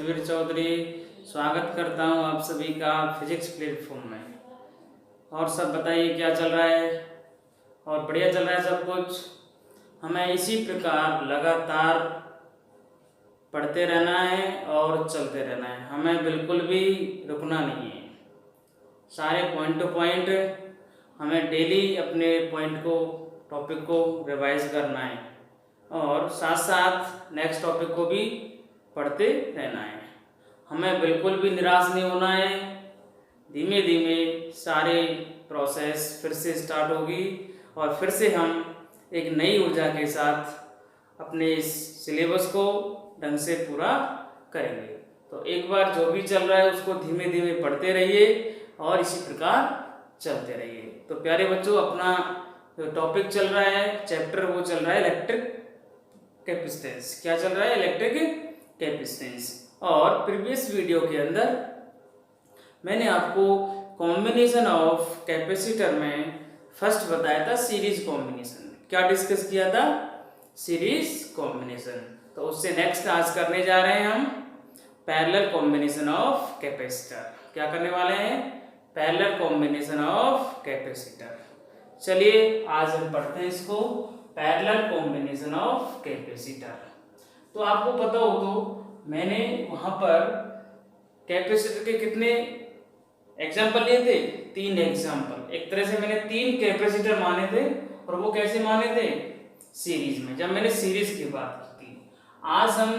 सतवीर चौधरी स्वागत करता हूं आप सभी का फिजिक्स प्लेटफॉर्म में। और सब बताइए क्या चल रहा है। और बढ़िया चल रहा है सब कुछ। हमें इसी प्रकार लगातार पढ़ते रहना है और चलते रहना है, हमें बिल्कुल भी रुकना नहीं है। सारे पॉइंट टू पॉइंट हमें डेली अपने पॉइंट को टॉपिक को रिवाइज करना है और साथ साथ नेक्स्ट टॉपिक को भी पढ़ते रहना है। हमें बिल्कुल भी निराश नहीं होना है। धीमे धीमे सारे प्रोसेस फिर से स्टार्ट होगी और फिर से हम एक नई ऊर्जा के साथ अपने इस सिलेबस को ढंग से पूरा करेंगे। तो एक बार जो भी चल रहा है उसको धीमे धीमे पढ़ते रहिए और इसी प्रकार चलते रहिए। तो प्यारे बच्चों, अपना जो टॉपिक चल रहा है चैप्टर वो चल रहा है इलेक्ट्रिक कैपेसिटेंस। क्या चल रहा है? Electric capacitance. और प्रीवियस वीडियो के अंदर मैंने आपको कॉम्बिनेशन ऑफ कैपेसिटर में फर्स्ट बताया था सीरीज कॉम्बिनेशन। क्या डिस्कस किया था? Series combination. तो उससे नेक्स्ट आज करने जा रहे हैं हम पैरेलल कॉम्बिनेशन ऑफ कैपेसिटर। क्या करने वाले हैं? Parallel combination of capacitor. चलिए आज हम पढ़ते हैं इसको, पैरेलल कॉम्बिनेशन ऑफ कैपेसिटर। तो आपको पता हो तो मैंने वहां पर कैपेसिटर के कितने एग्जाम्पल लिए थे? 3 एग्जाम्पल। एक तरह से मैंने 3 कैपेसिटर माने थे और वो कैसे माने थे? सीरीज में, जब मैंने सीरीज की बात की थी। आज हम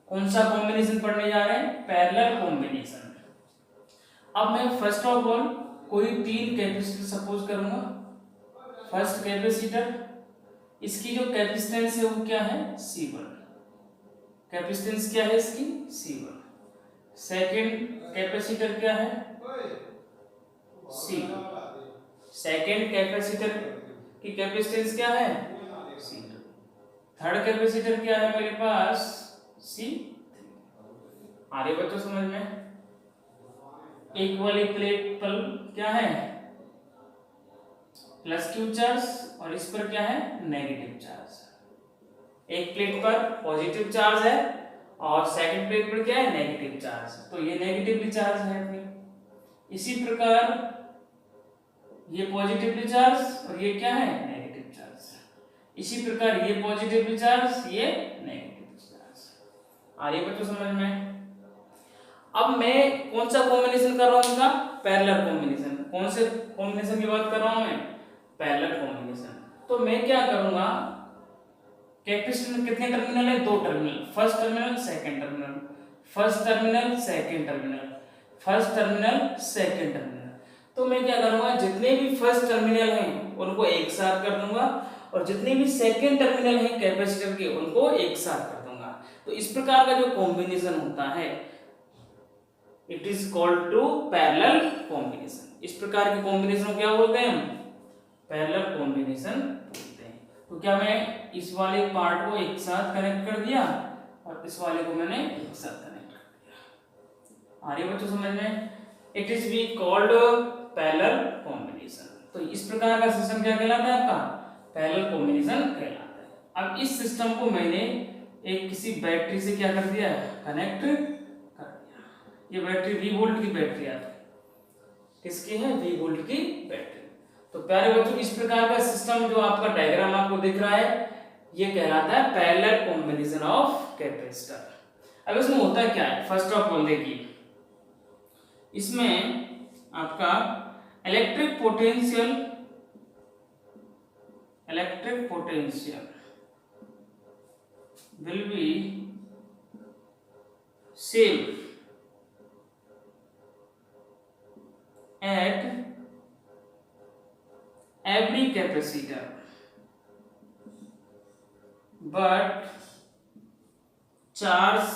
कौन सा कॉम्बिनेशन पढ़ने जा रहे हैं? Parallel combination. अब मैं फर्स्ट ऑफ ऑल कोई 3 कैपेसिटर सपोज करूंगा। फर्स्ट कैपेसिटर, इसकी जो कैपेसिटेंस है वो क्या है? C1। कैपेसिटेंस क्या है इसकी? C1। सेकंड कैपेसिटर क्या है? C2। सेकंड कैपेसिटर की कैपेसिटेंस क्या है? C2। थर्ड कैपेसिटर क्या है मेरे पास? C3। आ रही बच्चों समझ में? एक वाली प्लेट पर क्या है? प्लस क्यू चार्ज और इस पर क्या है? Negative charge. एक प्लेट पर पॉजिटिव चार्ज है और सेकंड प्लेट पर क्या है? Negative charge. तो ये नेगेटिवली चार्ज है अपनी। इसी प्रकार ये पॉजिटिवली चार्ज और ये क्या है? Negative charge. इसी प्रकार ये पॉजिटिवली चार्ज, ये नेगेटिव चार्ज। आ रही है बच्चों समझ में? अब मैं कौन सा कॉम्बिनेशन कर रहा हूं इनका? Parallel combination. कौन से कॉम्बिनेशन की बात कर रहा हूं मैं? Parallel combination. तो मैं क्या करूंगा, कैपेसिटर में कितने टर्मिनल है? 2 terminal. First terminal, second terminal. First terminal, second terminal. First terminal, second terminal. तो मैं क्या करूंगा, जितने भी फर्स्ट टर्मिनल हैं उनको एक साथ कर दूंगा और जितने भी सेकंड टर्मिनल हैं कैपेसिटर के उनको एक साथ कर दूंगा। तो इस प्रकार का जो कॉम्बिनेशन होता है it is called to parallel combination. इस प्रकार के कॉम्बिनेशन को क्या बोलते हैं हम? पैरेलल कॉम्बिनेशन बोलते हैं। तो क्या मैं इस वाले पार्ट को एक साथ कनेक्ट कर दिया और इस वाले को मैंने एक साथ कनेक्ट कर दिया। आ रही है बच्चों समझ में? It is be called parallel combination. तो इस प्रकार का सिस्टम क्या कहलाता है आपका? पैरेलल कॉम्बिनेशन कहलाता है। अब इस सिस्टम को मैंने एक किसी बैटरी से क्या कर दिया? कनेक्ट कर दिया। ये बैटरी V वोल्ट की बैटरी आती है। किसकी है? V वोल्ट की बैटरी। तो प्यारे बच्चों, इस प्रकार का सिस्टम जो आपका डायग्राम आपको दिख रहा है ये कहलाता है पैरेलल कॉम्बिनेशन ऑफ कैपेसिटर। अब इसमें होता क्या है? फर्स्ट ऑफ ऑल देखिए, इसमें आपका electric potential will be same at every capacitor but charge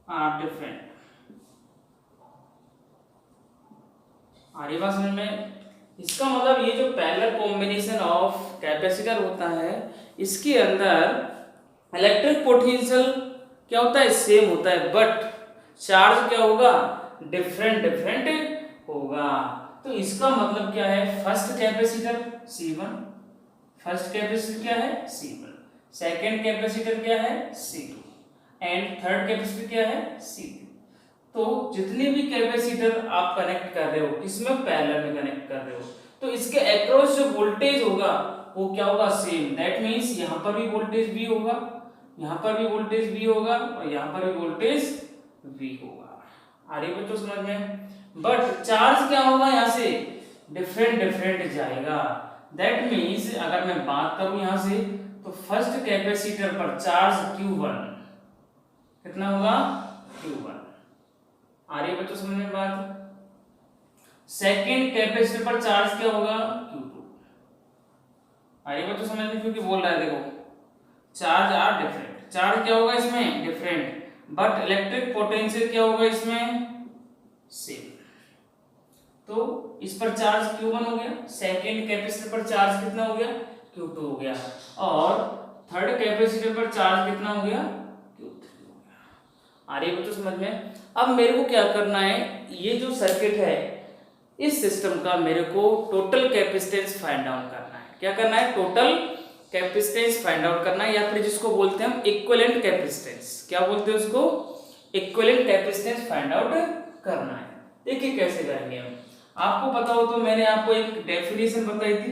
are different। आ रही बात समझ में? इसका मतलब ये जो पैरेलल कॉम्बिनेशन ऑफ कैपेसिटर होता है इसके अंदर इलेक्ट्रिक पोटेंशियल क्या होता है? सेम होता है, बट चार्ज क्या होगा? डिफरेंट होगा। तो इसका मतलब क्या है? First capacitor C1, first capacitor क्या है? C1। सेकंड कैपेसिटर क्या है? C2। एंड थर्ड कैपेसिटर क्या है C3। तो जितने भी कैपेसिटर आप कनेक्ट कर रहे हो इसमें पैरेलल में कनेक्ट कर रहे हो, तो इसके अक्रॉस जो वोल्टेज होगा वो क्या होगा सेम। दैट मींस यहाँ पर भी वोल्टेज V होगा, यहाँ पर भी वोल्टेज V होगा और यहाँ पर भी वोल्टेज V होगा। आ रही बच्चों समझ में। बट चार्ज क्या होगा यहाँ से डिफरेंट जाएगा। दैट मींस अगर मैं बात करूं यहाँ से तो फर्स्ट कैपेसिटर पर चार्ज Q1 कितना होगा Q1। आ रही है बच्चों समझ में बात। सेकंड कैपेसिटर पर चार्ज क्या होगा Q2। आ रही है बच्चों समझ में, क्योंकि बोल रहा है देखो चार्ज आर डिफरेंट, चार्ज क्या होगा इसमें डिफरेंट, बट इलेक्ट्रिक पोटेंशियल क्या होगा इसमें सेम। तो इस पर चार्ज Q1 हो गया, सेकंड कैपेसिटर पर चार्ज कितना हो गया Q2 हो गया, और थर्ड कैपेसिटर पर चार्ज कितना हो गया Q3 हो गया। आ रही है बच्चों समझ में। अब मेरे को क्या करना है, ये जो सर्किट है इस सिस्टम का मेरे को टोटल कैपेसिटेंस फाइंड आउट करना है। क्या करना है, टोटल कैपेसिटेंस फाइंड आउट करना है, या फिर जिसको बोलते हैं हम इक्विवेलेंट कैपेसिटेंस। क्या बोलते हैं उसको, इक्विवेलेंट कैपेसिटेंस फाइंड आउट करना है। देखिए कैसे करेंगे हम। आपको पता हो तो मैंने आपको एक डेफिनेशन बताई थी,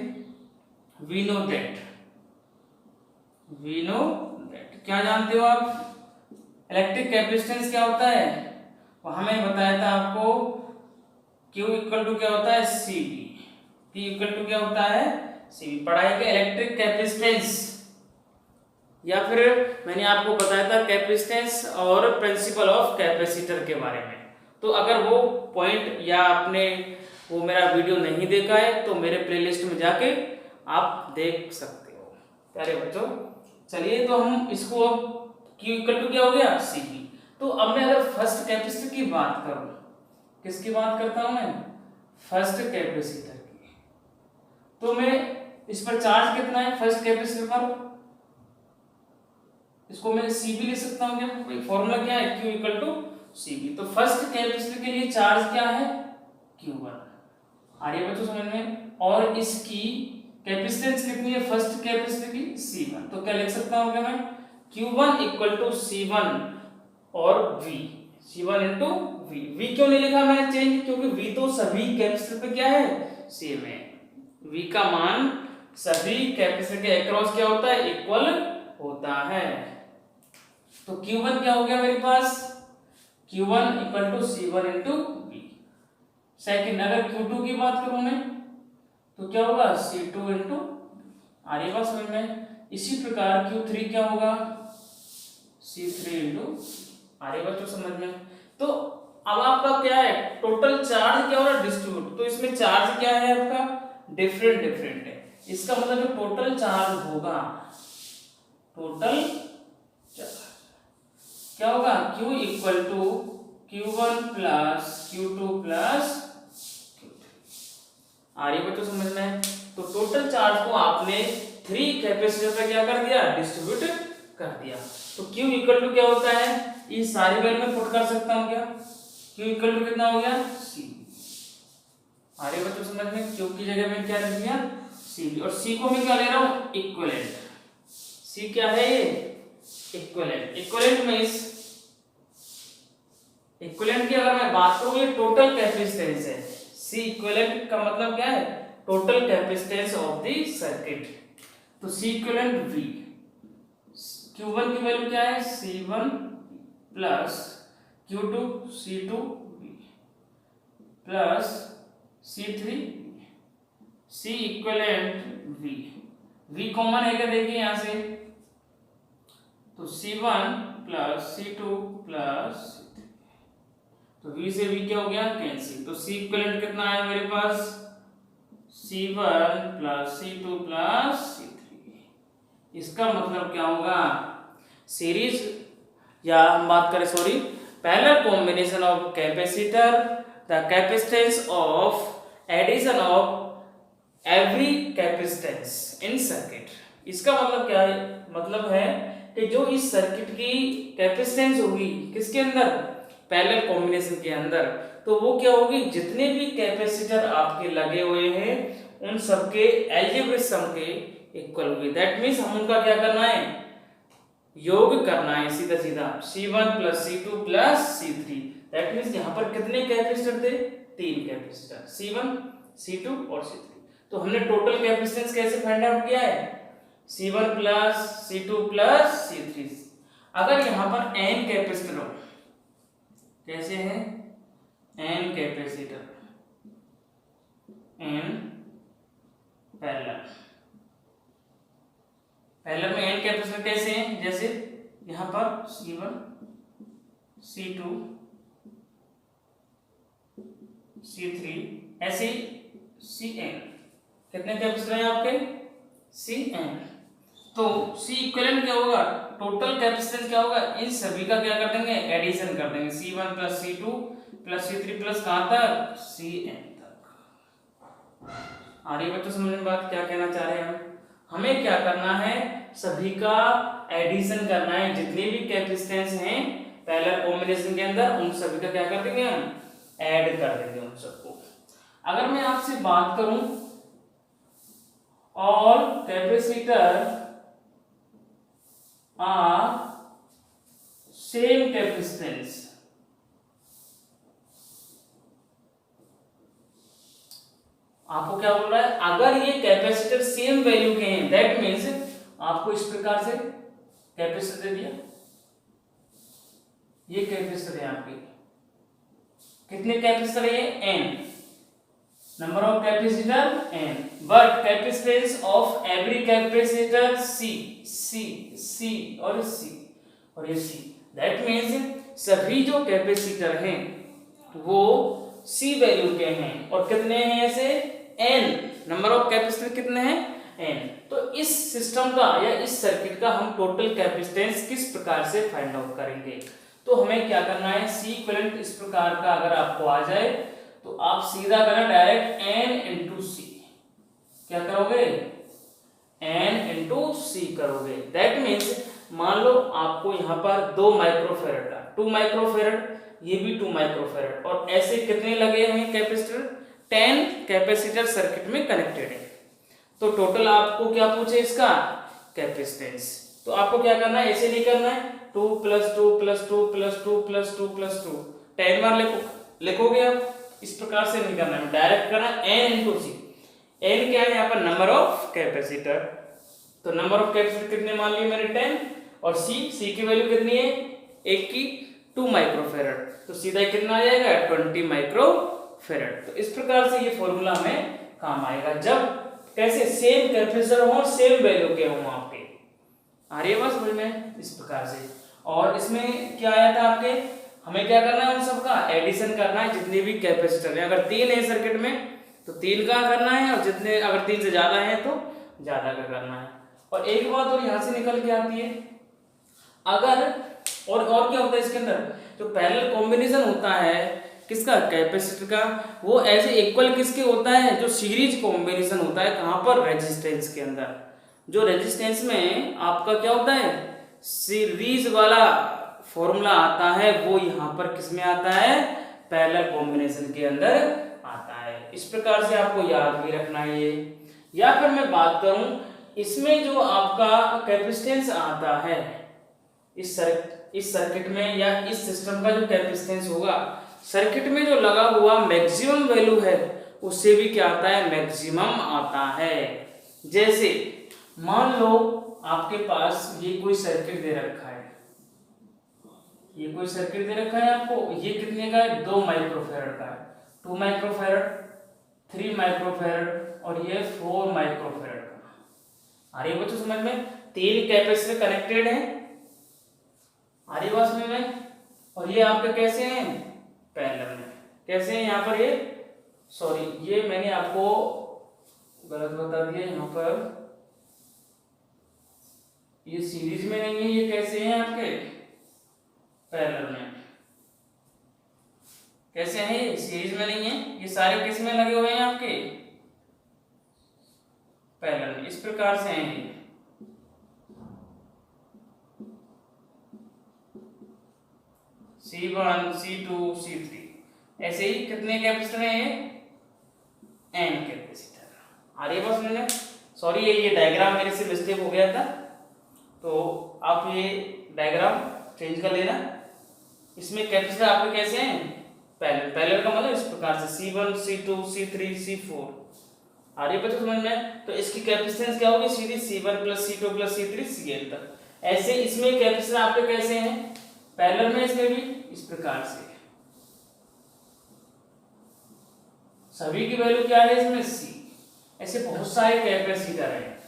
वी नो दैट क्या जानते हो आप, इलेक्ट्रिक कैपेसिटेंस क्या होता है, वहां मैंने बताया था आपको Q इक्वल टू क्या होता है CV, P इक्वल टू क्या होता है CV। पढ़ाई के इलेक्ट्रिक कैपेसिटेंस, या फिर मैंने आपको बताया था कैपेसिटेंस और प्रिंसिपल ऑफ कैपेसिटर के बारे में। तो अगर वो पॉइंट या आपने वो मेरा वीडियो नहीं देखा है तो मेरे प्लेलिस्ट में जाके आप देख सकते हो। प्यारे बच्चों चलिए, तो हम इसको अब Q इक्वल टू क्या हो गया CV। तो अब मैं अगर फर्स्ट कैपेसिटर की बात करूं, किसकी बात करता हूं मैं, फर्स्ट कैपेसिटर की, तो मैं इस पर चार्ज कितना है फर्स्ट कैपेसिटर पर, इसको मैं CV लिख सकता हूं क्या, फॉर्मूला क्या है Q इक्वल टू CV। तो फर्स्ट कैपेसिटर के लिए चार्ज क्या है Q1। आ रही है बच्चों समझ में। और इसकी कैपेसिटेंस कितनी है फर्स्ट कैपेसिटर की C1। तो क्या लिख सकता हूं क्या मैं, Q1 इक्वल टू C1 और V, C1 इंटू V क्यों नहीं लिखा मैंने चेंज, क्योंकि V तो सभी कैपेसिटर पे क्या है सेम है। V का मान सभी कैपेसिटर के अक्रॉस क्या होता है इक्वल होता है। तो Q1 क्या हो गया मेरे पास, Q1 equal to C1 into V। Second अगर Q2 की बात करूं मैं तो क्या होगा C2 इंटू, आ रही बात समझ में। इसी प्रकार Q3 क्या होगा C3 इंटू, आ रही बच्चों समझ में। तो अब आपका क्या है टोटल चार्ज क्या हो रहा है डिस्ट्रीब्यूट, तो इसमें चार्ज क्या है आपका डिफरेंट है। इसका मतलब जो टोटल चार्ज होगा, टोटल चार्ज क्या होगा Q equal to Q1 plus Q2 plus Q3। आ रही बच्चों समझ में। तो टोटल चार्ज को आपने 3 कैपेसिटर पे क्या कर दिया डिस्ट्रीब्यूट कर दिया। तो Q इक्वल टू क्या होता है, ये सारी वैल्यू में पुट कर सकता हूं क्या, Q इक्वल टू कितना हो गया C। आ रही बच्चों समझ में, Q की जगह में क्या लिख दिया C, और C को मैं क्या ले रहा हूं इक्विवेलेंट। C क्या है ये इक्विवेलेंट। इक्विवेलेंट मींस, इक्विवेलेंट की अगर मैं बात करूं ये टोटल कैपेसिटेंस है। C इक्विवेलेंट का मतलब क्या है total capacitance of the circuit. तो C इक्विवेलेंट V, Q1 की वैल्यू क्या है C1 plus Q2 C2 V plus C3 C equivalent V common है क्या देखिए यहां से, तो C1 plus C2 plus C3, तो V से V क्या हो गया कैंसिल। तो C इक्विवेलेंट कितना आया मेरे पास C1 plus C2 plus C3। इसका मतलब क्या होगा सीरीज, या हम बात करें sorry parallel combination of capacitor, the capacitance of addition of every capacitance in circuit. इसका मतलब क्या है, मतलब है कि जो इस सर्किट की कैपेसिटेंस होगी किसके अंदर पैरेलल कॉम्बिनेशन के अंदर, तो वो क्या होगी जितने भी कैपेसिटर आपके लगे हुए हैं उन सबके अलजेब्रिक सम के इक्वल होगी। दैट मींस हम उनका क्या करना है योग करना है सीधा सीधा C1 plus C2 plus C3। That means यहाँ पर कितने कैपेसिटर थे, 3 कैपेसिटर C1 C2 और C3। तो हमने टोटल कैपेसिटेंस कैसे फाइंड आउट किया है, C1 plus C2 plus C3। अगर यहाँ पर n कैपेसिटर हो, कैसे है n कैपेसिटर, n पैरेलल में n कैपेसिटर कैसे हैं, जैसे यहाँ पर C1 C2 C3 ऐसे Cn, कितने कैपेसिटर हैं आपके, Cn। तो C इक्विवेलेंट क्या होगा, टोटल कैपेसिटेंस क्या होगा, इन सभी का क्या कर देंगे, एडिशन कर देंगे, C1 plus C2 plus C3 plus कहां तक, Cn तक। आ रही बच्चों समझ में बात, क्या कहना चाह रहे हैं हमें क्या करना है, सभी का एडिशन करना है, जितने भी कैपेसिटेंस हैं पैरेलल कॉम्बिनेशन के अंदर उन सभी का क्या कर देंगे हम, ऐड कर देंगे उन सबको। अगर मैं आपसे बात करूं all capacitor are same capacitance, आपको क्या बोल रहा है, अगर ये कैपेसिटर सेम वैल्यू के हैं दैट मीन्स आपको इस प्रकार से कैपेसिटर दे दिया, ये कैपेसिटर है आपके, कितने कैपेसिटर है, n, number of capacitor n, but capacitance of every capacitor C और ये C, दैट मीन्स सभी जो कैपेसिटर हैं वो C वैल्यू के हैं और कितने हैं ऐसे n, नंबर ऑफ कैपेसिटर कितने हैं n। तो इस सिस्टम का या इस सर्किट का हम टोटल कैपेसिटेंस किस प्रकार से फाइंड आउट करेंगे, तो हमें क्या करना है, C इक्विवेलेंट इस प्रकार का अगर आपको आ जाए तो आप सीधा करना डायरेक्ट n इंटू C, क्या करोगे, n इंटू C करोगे। दैट मीन्स मान लो आपको यहाँ पर 2 माइक्रोफेरेड का 2 माइक्रोफेरेड, ये भी 2 माइक्रोफेरेड, और ऐसे कितने लगे हैं कैपेसिटर, 10 कैपेसिटर सर्किट में कनेक्टेड है। तो टोटल आपको क्या पूछे इसका कैपेसिटेंस, तो आपको क्या करना है, ऐसे नहीं करना है 2 plus 2 plus 2 plus 2 plus 2 plus 2 10 बार लिखोगे आप, इस प्रकार से नहीं करना है, डायरेक्ट करना n इंटू C। n क्या है यहाँ पर, नंबर ऑफ कैपेसिटर, तो नंबर ऑफ कैपेसिटर कितने मान लिए मैंने 10, और C की वैल्यू कितनी है, एक की 2 माइक्रोफेरेड, तो सीधा कितना आ जाएगा 20 माइक्रोफेरेड। तो इस प्रकार से ये फॉर्मूला में काम आएगा जब कैसे सेम कैपेसिटर हो, सेम वैल्यू के हो आपके, आ रही है बात समझ में, इस प्रकार से। और इसमें क्या आया था आपके, हमें क्या करना है, उन सबका एडिशन करना है, जितने भी कैपेसिटर हैं, अगर 3 है सर्किट में तो 3 का करना है, और जितने अगर 3 से ज्यादा है तो ज्यादा का करना है। और एक बात और यहाँ से निकल के आती है, अगर और क्या होता है इसके अंदर, जो पैरेलल कॉम्बिनेशन होता है किसका, कैपेसिटर का, वो ऐसे इक्वल किसके होता है, जो सीरीज कॉम्बिनेशन होता है, कहां पर, रेजिस्टेंस के अंदर। जो रेजिस्टेंस में आपका क्या होता है, सीरीज वाला फॉर्मूला आता है, वो यहाँ पर किस में आता है, पैरेलल कॉम्बिनेशन के अंदर आता है। इस प्रकार से आपको याद भी रखना है ये। या फिर मैं बात करूं, इसमें जो आपका कैपेसिटेंस आता है इस सर्किट में या इस सिस्टम का जो कैपेसिटेंस होगा, सर्किट में जो लगा हुआ मैक्सिमम वैल्यू है उससे भी क्या आता है, मैक्सिमम आता है। जैसे मान लो आपके पास ये कोई सर्किट दे रखा है, ये कोई सर्किट दे रखा है आपको, ये कितने का है, 2 माइक्रोफेरेड का है, 2 माइक्रोफेरेड, 3 माइक्रोफेरेड और ये 4 माइक्रोफेरेड का। आ रही है बच्चों समझ में, 3 कैपेसिटर कनेक्टेड है, आ रही बात समझ में। और ये आपके कैसे हैं, पैरेलल में, कैसे हैं यहाँ पर, ये सॉरी ये मैंने आपको गलत बता दिया, यहाँ पर ये सीरीज में नहीं है, ये कैसे हैं आपके पैरेलल में, कैसे हैं, ये सीरीज में नहीं है, ये सारे किस में लगे हुए हैं आपके पैरेलल में, इस प्रकार से हैं ये। C1 C2 C3 ऐसे ही कितने कैपेसिटर हैं, n कैपेसिटर। आ रही है बस मैंने, सॉरी ये डायग्राम मेरे से मिस्टेक हो गया था, तो आप ये डायग्राम चेंज कर लेना। इसमें कैपेसिटर आपके कैसे हैं, पैरेलल का मतलब इस प्रकार से C1 C2 C3 C4 आ रही है बच्चों समझ में। तो इसकी कैपेसिटेंस क्या होगी, सीधी C1 + C2 + C3 Cn तक। ऐसे इसमें कैपेसिटर आपके कैसे हैं, पैरेलल में, इसमें भी इस प्रकार से सभी की वैल्यू क्या है इसमें C। ऐसे बहुत सारे कैपेसिटर हैं,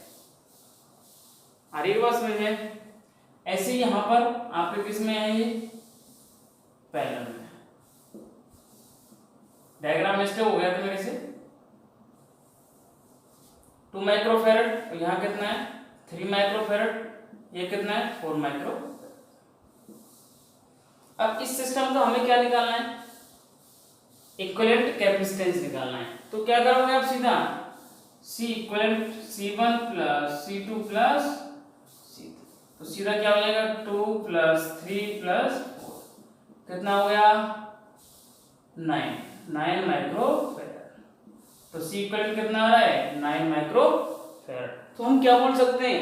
आ रही है बात समझ में। ऐसे यहां पर आपके किस में है, ये पैरेलल में। डायग्राम इसका हो गया था मेरे से 2 माइक्रोफैरड, और यहाँ कितना है 3 माइक्रोफैरड, ये कितना है 4 माइक्रो। अब इस सिस्टम को हमें क्या निकालना है, इक्विवेलेंट कैपेसिटेंस निकालना है। तो क्या करोगे आप, सीधा C equivalent C1 + C2 + C3, तो सीधा क्या हो जाएगा 2 + 3 + 4 कितना हो गया 9 माइक्रोफैरड। तो C इक्विवेलेंट कितना आ रहा है 9 माइक्रोफैरड। तो हम क्या बोल सकते हैं,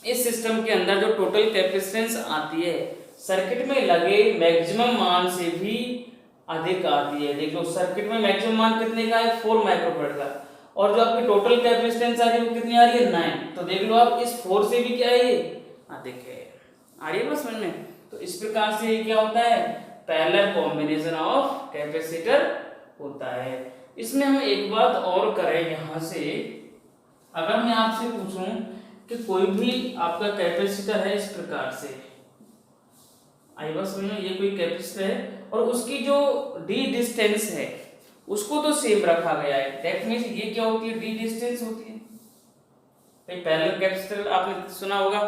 इस सिस्टम के अंदर जो टोटल कैपेसिटेंस आती है सर्किट में लगे मैक्सिमम मान से भी अधिक आती है। देख लो सर्किट में मैक्सिमम मान कितने का है 4 माइक्रोफैरड का, और जो आपकी टोटल कैपेसिटेंस आ रही है वो कितनी आ रही है 9। तो देख लो आप इस 4 से भी क्या है ये अधिक है, आ रही है बस समझ में। तो इस प्रकार से ये क्या होता है, पैरेलल कॉम्बिनेशन ऑफ कैपेसिटर होता है। इसमें हम एक बात और करें यहाँ से, अगर मैं आपसे पूछूं कि कोई भी आपका कैपेसिटर है इस प्रकार से, आई बस समझ में, ये कोई कैपेसिटर है और उसकी जो डी डिस्टेंस है उसको तो सेम रखा गया है। दैट मींस ये क्या होती है, डी डिस्टेंस होती है। पैरेलल कैपेसिटर आपने सुना होगा,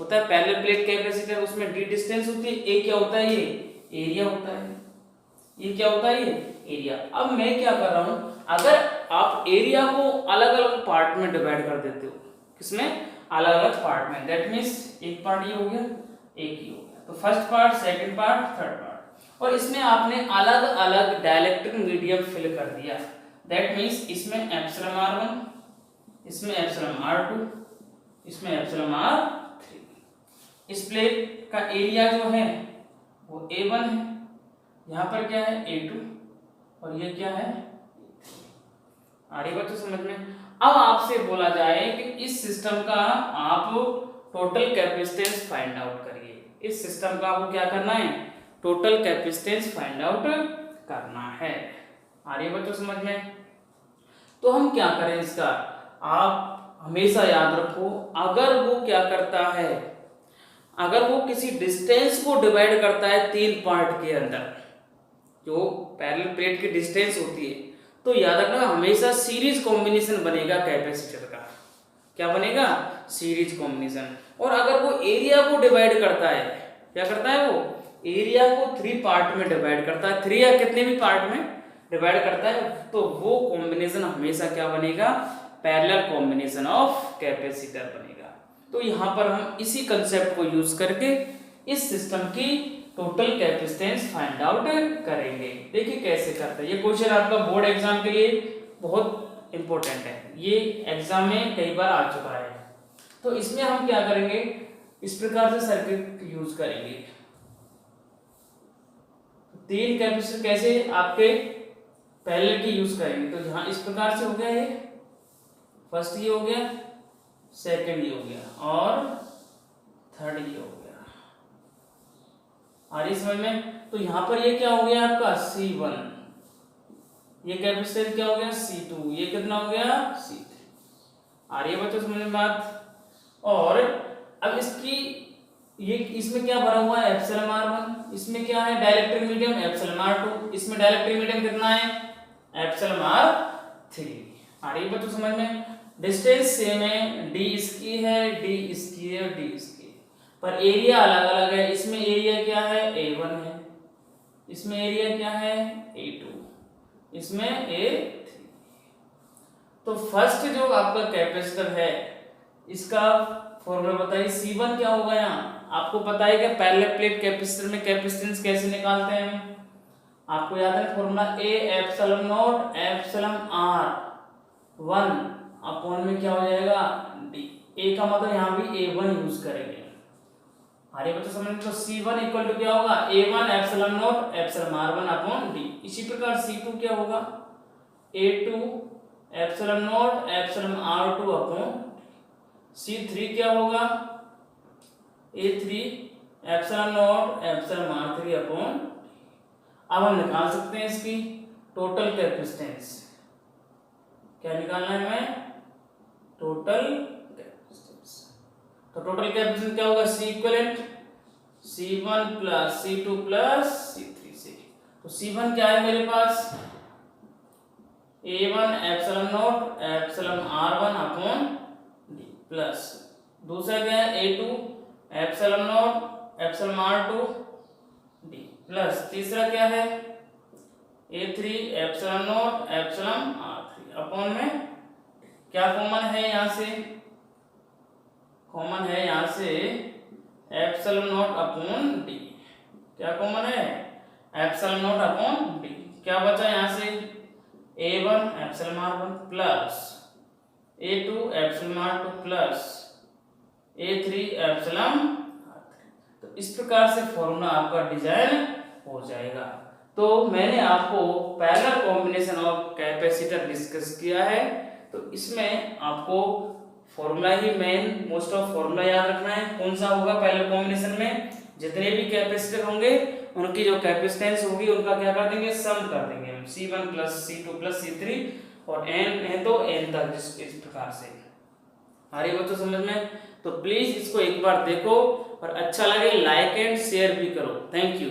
होता है पैरेलल प्लेट कैपेसिटर, उसमें डी डिस्टेंस होती है। ए क्या होता है, ये एरिया होता है। ये क्या होता है, ये एरिया। अब मैं क्या कर रहा हूं, अगर आप एरिया को अलग अलग पार्ट में डिवाइड कर देते हो, किसमें अलग अलग पार्ट में, दैट मींस एक पार्ट ये हो गया, एक ही हो गया, तो first part, second part, third part, और इसमें आपने अलग अलग डाइलेक्ट्रिक मीडियम फिल कर दिया। दैट मींस इसमें εr1, इसमें εr2, इसमें εr3। इस प्लेट का एरिया जो है वो A1 है, यहाँ पर क्या है A2, और ये क्या है, आ रही बात तो समझ में। अब आपसे बोला जाए कि इस सिस्टम का आप टोटल कैपेसिटेंस फाइंड आउट करिए। इस सिस्टम का आपको क्या करना है, टोटल कैपेसिटेंस फाइंड आउट करना है, आ रही बात तो समझ में। तो हम क्या करें इसका, आप हमेशा याद रखो, अगर वो क्या करता है, अगर वो किसी डिस्टेंस को डिवाइड करता है 3 पार्ट के अंदर, जो पैरेलल प्लेट की डिस्टेंस होती है, तो याद रखना हमेशा सीरीज कॉम्बिनेशन बनेगा कैपेसिटर का। क्या बनेगा, सीरीज कॉम्बिनेशन। और अगर वो एरिया को डिवाइड करता है, क्या करता है वो एरिया को 3 पार्ट में डिवाइड करता है, 3 या कितने भी पार्ट में डिवाइड करता है, तो वो कॉम्बिनेशन हमेशा क्या बनेगा, पैरेलल कॉम्बिनेशन ऑफ कैपेसिटर बनेगा। तो यहाँ पर हम इसी कंसेप्ट को यूज करके इस सिस्टम की टोटल कैपेसिटेंस फाइंड आउट करेंगे। देखिए कैसे करते हैं। ये क्वेश्चन आपका बोर्ड एग्जाम के लिए बहुत इंपॉर्टेंट है, ये एग्जाम में कई बार आ चुका है। तो इसमें हम क्या करेंगे, इस प्रकार से सर्किट यूज करेंगे। 3 कैपेसिटर कैसे आपके पैरेलल की यूज करेंगे, तो यहाँ इस प्रकार से हो गया, ये फर्स्ट ये हो गया, सेकंड ये हो गया, और थर्ड ये हो गया, आ रही समझ में। तो यहाँ पर ये क्या हो गया आपका C1, ये कैपेसिटर क्या हो गया C2, ये कितना हो गया C3, आ रही है बच्चों समझ में बात। और अब इसकी ये इसमें क्या भरा हुआ है εr1, इसमें क्या है डाइलेक्ट्रिक मीडियम εr2, इसमें डाइलेक्ट्रिक मीडियम कितना है εr3, आ रही है बच्चों समझ में। डिस्टेंस सेम है, d इसकी है, d इसकी है, d इसकी है, पर एरिया अलग अलग है। इसमें एरिया क्या है A1 है, इसमें एरिया क्या है A2, इसमें A3। तो फर्स्ट जो आपका कैपेसिटर है इसका फॉर्मूला बताइए। C1 क्या होगा, यहाँ आपको पता है कि पैरेलल प्लेट कैपेसिटर में कैपेसिटेंस कैसे निकालते हैं, आपको याद है फॉर्मूला A ε0 εr1 अपॉन में क्या हो जाएगा D। A का मतलब यहाँ भी A1 यूज करेंगे, अरे बच्चों समझ तो C1 इक्वल टू क्या होगा A1 epsilon not epsilon R1 upon D। इसी प्रकार C2 क्या होगा A2 epsilon not epsilon R2 upon C3 क्या होगा A3 epsilon not epsilon R3 upon. अब हम निकाल सकते हैं इसकी टोटल कैपेसिटेंस। क्या निकालना है हमें टोटल कैपेसिटेंस। तो टोटल कैपेसिटेंस क्या होगा C equivalent C1 plus C2 plus C3 से। तो C1 क्या है मेरे पास A1 epsilon not epsilon R1 upon D plus दूसरा क्या है A2 epsilon not epsilon R2 D plus तीसरा क्या है A3 epsilon not epsilon R3 upon में क्या कॉमन है यहाँ से कॉमन है यहाँ से एप्सिलॉन नॉट अपॉन D। क्या कॉमन है एप्सिलॉन नॉट अपॉन D। क्या बचा यहाँ से A1 epsilon R1 plus A2 epsilon R2 plus A3 epsilon R3। तो इस प्रकार से फॉर्मूला आपका डिजाइन हो जाएगा। तो मैंने आपको parallel combination of capacitor discuss किया है। तो इसमें आपको formula he main most of formula याद रखना है। कौन सा होगा पैरेलल कॉम्बिनेशन में जितने भी कैपेसिटर होंगे उनकी जो कैपेसिटेंस होगी उनका क्या कर देंगे सम कर देंगे हम C1 plus C2 plus C3 और n है तो n तक इस प्रकार से। आ रही बच्चों समझ में। तो प्लीज इसको एक बार देखो और अच्छा लगे लाइक एंड शेयर भी करो। Thank you.